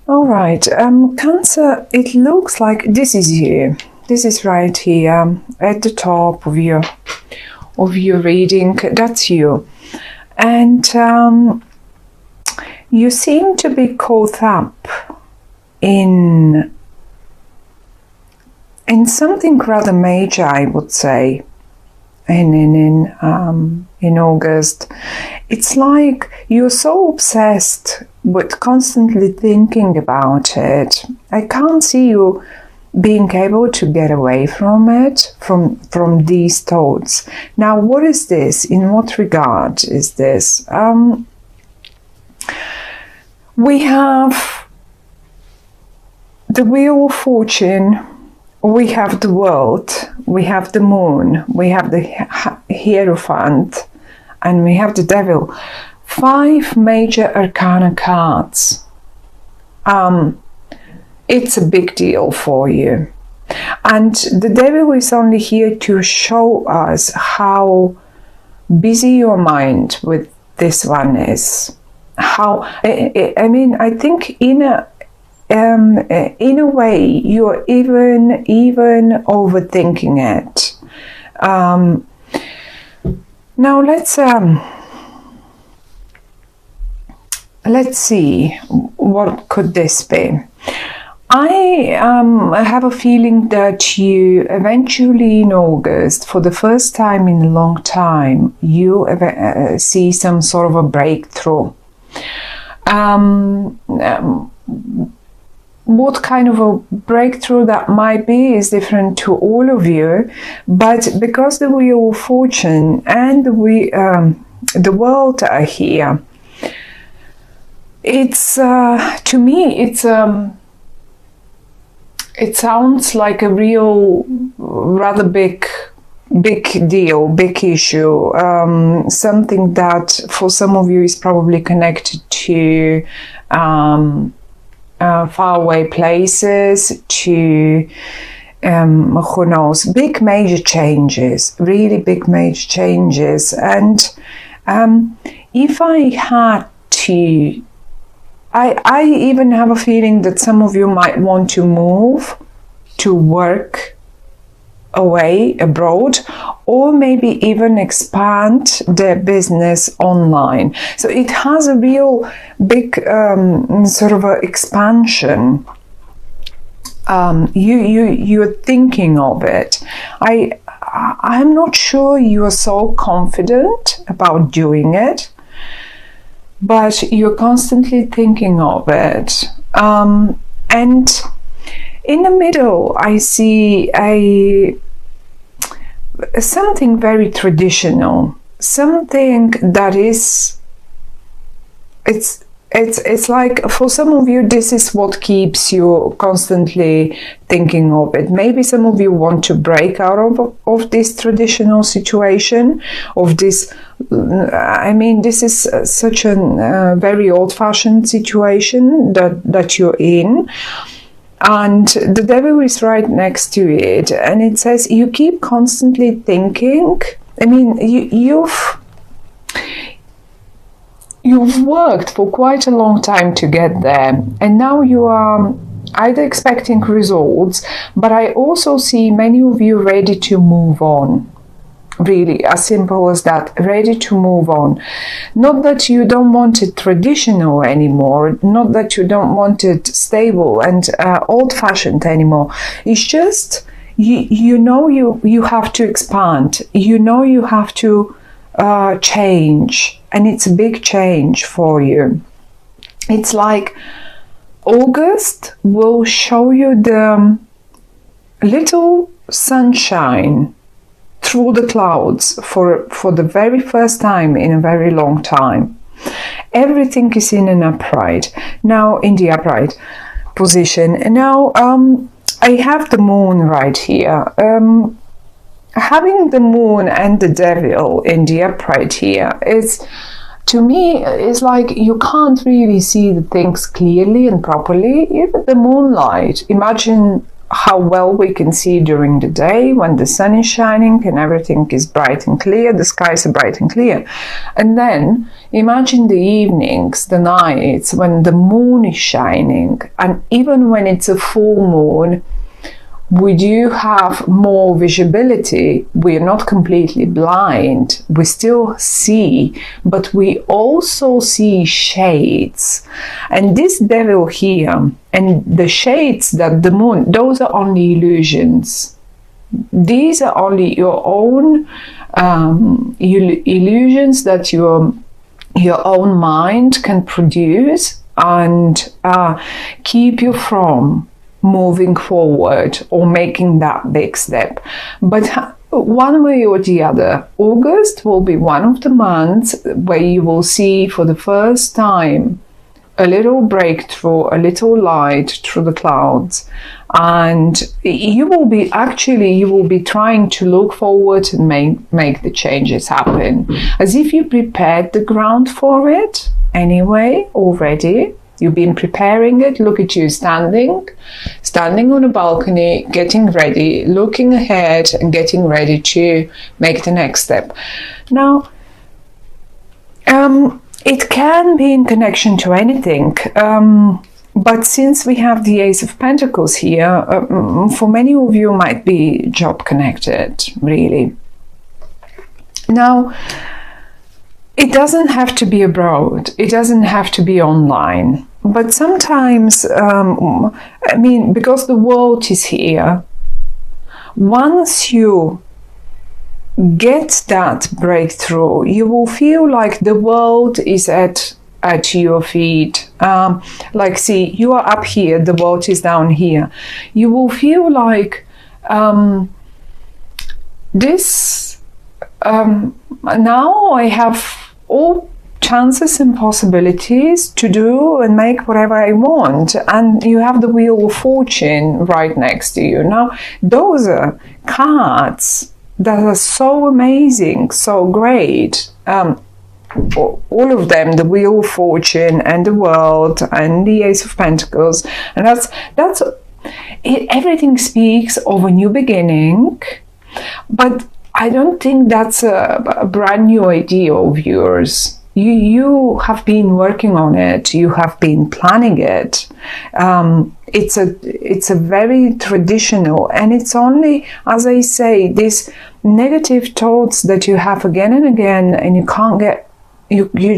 All right, Cancer, it looks like this is you. This is right here at the top of your reading. That's you. And you seem to be caught up in something rather major, I would say. In August, it's like you're so obsessed with constantly thinking about it. I can't see you being able to get away from it, from these thoughts. Now, what is this? In what regard is this? We have the Wheel of Fortune. We have the World, we have the Moon, we have the Hierophant, and we have the Devil. 5 major arcana cards. It's a big deal for you. And the Devil is only here to show us how busy your mind with this one is. How, I mean, I think in a way, you're even overthinking it. Now let's see, what could this be? I have a feeling that you eventually in August, for the first time in a long time, you see some sort of a breakthrough. What kind of a breakthrough that might be is different to all of you, but because the Wheel of Fortune and the World are here, it's to me it sounds like a real rather big deal, big issue, something that for some of you is probably connected to faraway places, to who knows, big major changes, really big major changes. And if I had to, I even have a feeling that some of you might want to move to work away abroad, or maybe even expand their business online. So it has a real big sort of a expansion. You're thinking of it. I'm not sure you are so confident about doing it, but you're constantly thinking of it. And in the middle, I see something very traditional, something that is, it's like for some of you, this is what keeps you constantly thinking of it. Maybe some of you want to break out of this traditional situation, of this, I mean, this is such a very old-fashioned situation that you're in. And the Devil is right next to it, and it says you keep constantly thinking. I mean, you've worked for quite a long time to get there, and now you are either expecting results, but I also see many of you ready to move on. Really, as simple as that, ready to move on. Not that you don't want it traditional anymore, not that you don't want it stable and old-fashioned anymore. It's just, you know you have to expand. You know you have to change, and it's a big change for you. It's like August will show you the little sunshine through the clouds for the very first time in a very long time. Everything is in an upright, now in the upright position. And now I have the Moon right here. Having the Moon and the Devil in the upright here is, to me, it's like you can't really see the things clearly and properly. Even the moonlight, imagine how well we can see during the day when the sun is shining and everything is bright and clear, the skies are bright and clear. And then imagine the evenings, the nights when the moon is shining, and even when it's a full moon, we do have more visibility. We are not completely blind. We still see, but we also see shades. And this devil here and the shades that the moon, those are only illusions. These are only your own illusions that your own mind can produce and keep you from moving forward or making that big step. But one way or the other, August will be one of the months where you will see for the first time a little breakthrough, a little light through the clouds. And you will be trying to look forward and make the changes happen, as if you prepared the ground for it anyway already. You've been preparing it. Look at you standing on a balcony, getting ready, looking ahead and getting ready to make the next step. Now, it can be in connection to anything, but since we have the Ace of Pentacles here, for many of you might be job connected, really. Now, it doesn't have to be abroad. It doesn't have to be online. But sometimes, because the world is here, once you get that breakthrough, you will feel like the world is at your feet. See, you are up here, the world is down here. You will feel like now I have all chances and possibilities to do and make whatever I want, and you have the Wheel of Fortune right next to you. Now, those are cards that are so amazing, so great. All of them, the Wheel of Fortune and the World and the Ace of Pentacles, and that's it. Everything speaks of a new beginning, but I don't think that's a brand new idea of yours. You have been working on it. You have been planning it. It's a very traditional, and it's only, as I say, these negative thoughts that you have again and again, and you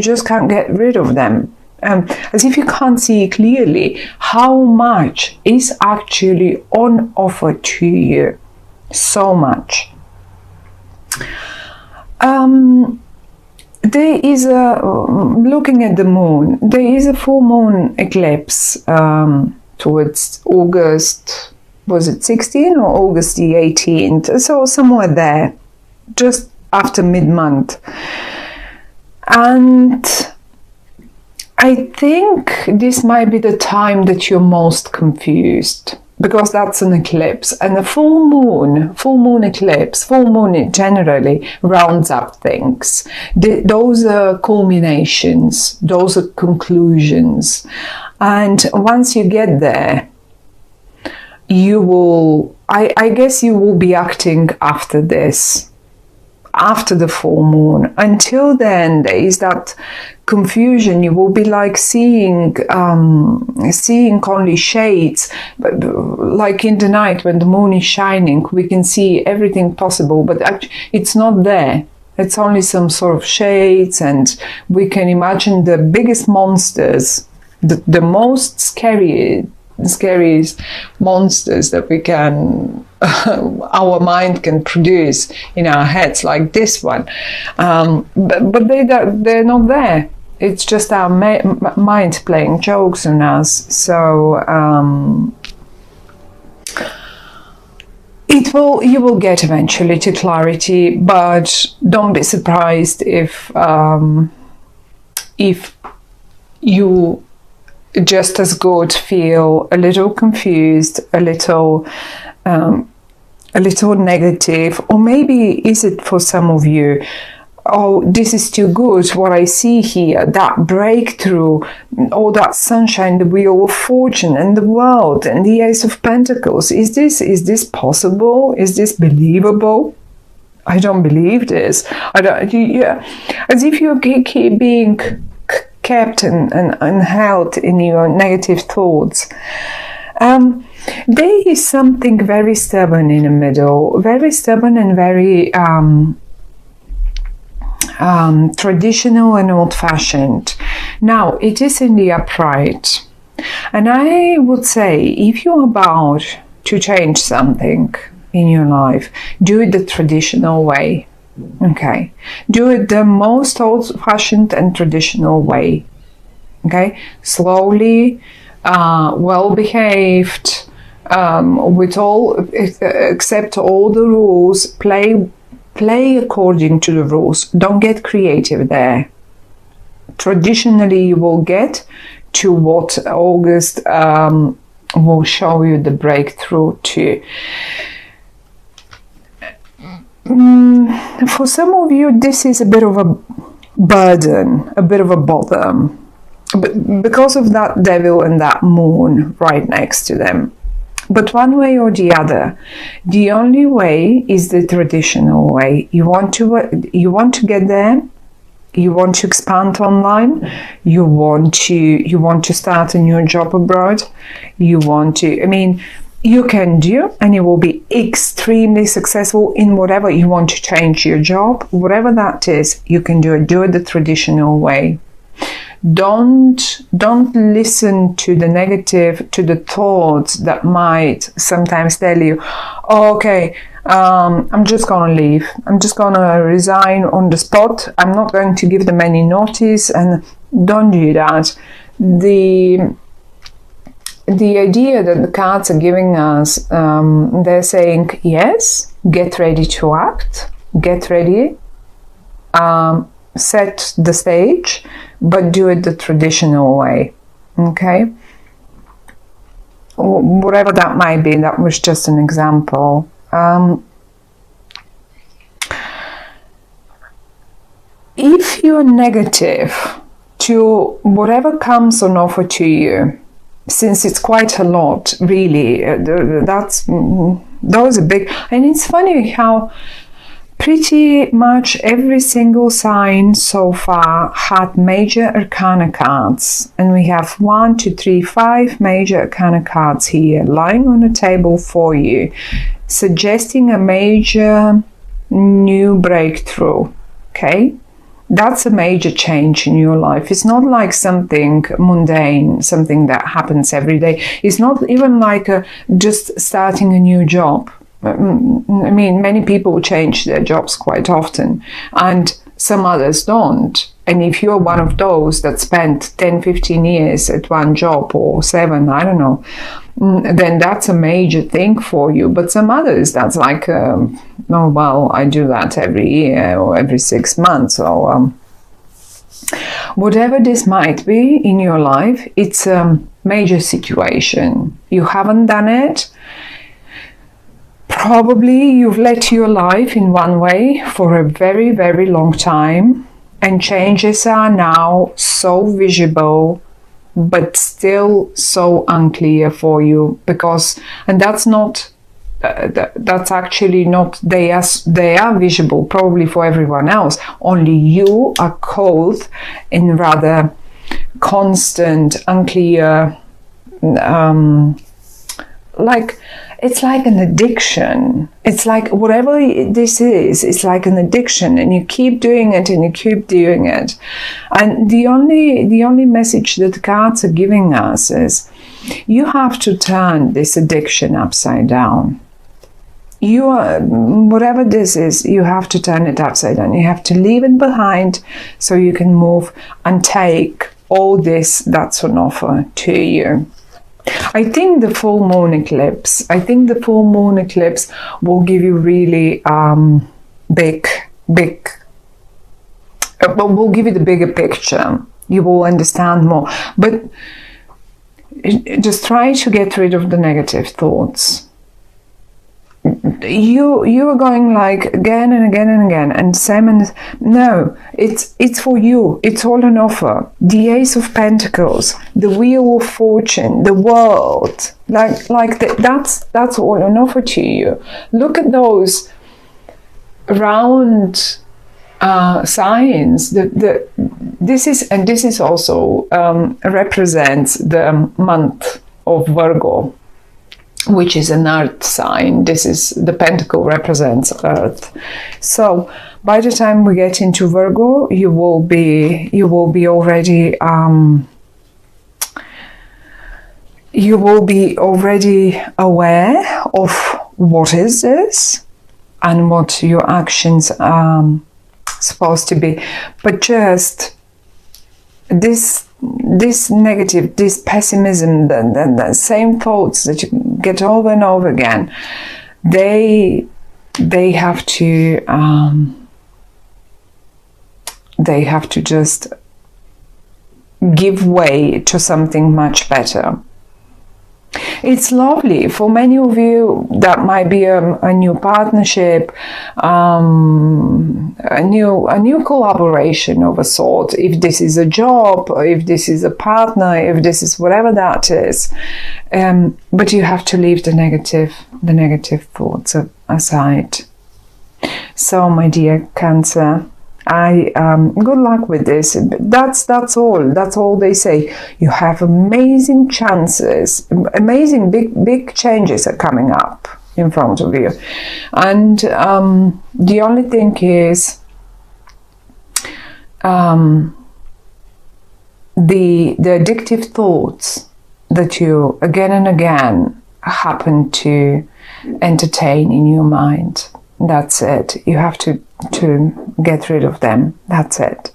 just can't get rid of them. As if you can't see clearly how much is actually on offer to you. So much. There is looking at the moon, there is a full moon eclipse towards August, was it 16 or August the 18th? So somewhere there, just after mid-month. And I think this might be the time that you're most confused, because that's an eclipse, and a full moon eclipse, full moon generally rounds up things. Those are culminations, those are conclusions. And once you get there, you will, I guess you will be acting after this, after the full moon. Until then, there is that confusion. You will be like seeing only shades, but like in the night when the moon is shining, we can see everything possible, but actually it's not there. It's only some sort of shades, and we can imagine the biggest monsters, the most scariest monsters that we can our mind can produce in our heads, like this one, but they're not there. It's just our mind playing jokes on us. So you will get eventually to clarity, but don't be surprised if you just as good feel a little confused, a little negative, or maybe is it for some of you oh, this is too good, what I see here, that breakthrough, all that sunshine, the wheel of fortune and the world and the Ace of Pentacles. Is this possible? Is this believable? I don't believe this. As if you keep being kept and held in your negative thoughts. There is something very stubborn in the middle, very stubborn and very traditional and old-fashioned. Now, it is in the upright. And I would say, if you're about to change something in your life, do it the traditional way. Okay? Do it the most old-fashioned and traditional way. Okay? Slowly, well-behaved, with all, accept all the rules, play according to the rules. Don't get creative there. Traditionally, you will get to what August will show you the breakthrough to. For some of you, this is a bit of a burden, a bit of a bother, because of that devil and that moon right next to them. But one way or the other, the only way is the traditional way. You want to get there. You want to expand online. You want to start a new job abroad. You want to. I mean, you can do, and you will be extremely successful in whatever you want to change your job, whatever that is. You can do it. Do it the traditional way. Don't listen to the negative, to the thoughts that might sometimes tell you, oh, okay, I'm just gonna leave. I'm just gonna resign on the spot. I'm not going to give them any notice, and don't do that. The idea that the cards are giving us, they're saying, yes, get ready to act, get ready, set the stage, but do it the traditional way. Okay? Whatever that might be, that was just an example. If you're negative to whatever comes on offer to you, since it's quite a lot, really, those are big. And it's funny how pretty much every single sign so far had major arcana cards, and we have 1, 2, 3, 5 major arcana cards here lying on the table for you, suggesting a major new breakthrough. Okay, that's a major change in your life. It's not like something mundane, something that happens every day. It's not even like just starting a new job. I mean, many people change their jobs quite often, and some others don't. And if you're one of those that spent 10, 15 years at one job, or 7, I don't know, then that's a major thing for you. But some others, that's like, oh, well, I do that every year or every 6 months. Or whatever this might be in your life, it's a major situation. You haven't done it. Probably you've led your life in one way for a very, very long time, and changes are now so visible, but still so unclear for you, because, and that's not, that's actually not, they are visible probably for everyone else, only you are caught in rather constant, unclear, like, it's like an addiction. It's like whatever this is, it's like an addiction, and you keep doing it and you keep doing it. And the only message that the cards are giving us is you have to turn this addiction upside down. You are, whatever this is, you have to turn it upside down. You have to leave it behind so you can move and take all this that's on offer to you. I think the full moon eclipse will give you really will give you the bigger picture. You will understand more. But just try to get rid of the negative thoughts. you are going like again and again and again, and no, it's for you. It's all an offer. The Ace of Pentacles, the Wheel of Fortune, the World, that's all an offer to you. Look at those round signs. This is also represents the month of Virgo, which is an earth sign. This is the pentacle represents earth. So by the time we get into Virgo, you will be already aware of what is this and what your actions are supposed to be. But just this negative, this pessimism, the same thoughts that you get over and over again, they have to just give way to something much better. It's lovely for many of you. That might be a new partnership, a new collaboration of a sort. If this is a job, or if this is a partner, if this is whatever that is, but you have to leave the negative thoughts aside. So, my dear Cancer, good luck with this. That's all they say. You have amazing chances, amazing big changes are coming up in front of you, and the only thing is the addictive thoughts that you again and again happen to entertain in your mind. That's it. You have to get rid of them. That's it.